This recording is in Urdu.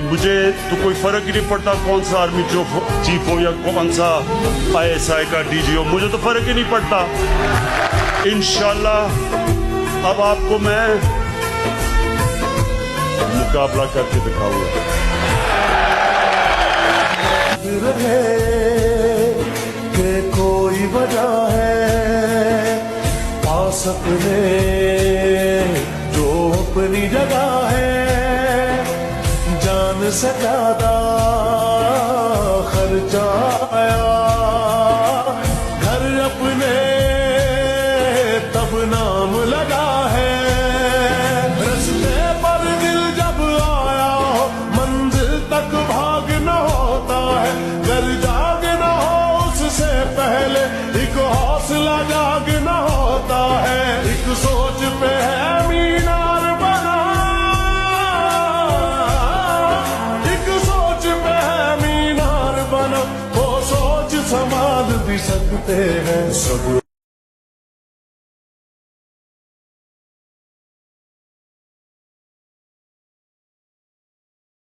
مجھے تو کوئی فرق ہی نہیں پڑتا کون سا آرمی چیف ہو یا کون سا ISI کا DG ہو، مجھے تو فرق ہی نہیں پڑتا. انشاءاللہ اب آپ کو میں مقابلہ کر کے دکھاؤں گا. کہ کوئی وجہ ہے پاس اپنے جو اپنی جگہ ہے، جان سے زیادہ خرچہ آیا، گھر اپنے تب نام لگا ہے. رستے پر دل جب آیا ہو منزل تک بھاگنا ہوتا ہے، گھر جاگنا ہو اس سے پہلے ایک حوصلہ جاگنا ہوتا ہے. ایک سوچ پہ ہے مینار بنا، ایک سوچ پہ ہے مینار بنا، وہ سوچ سنبھال بھی سکتے ہیں سب.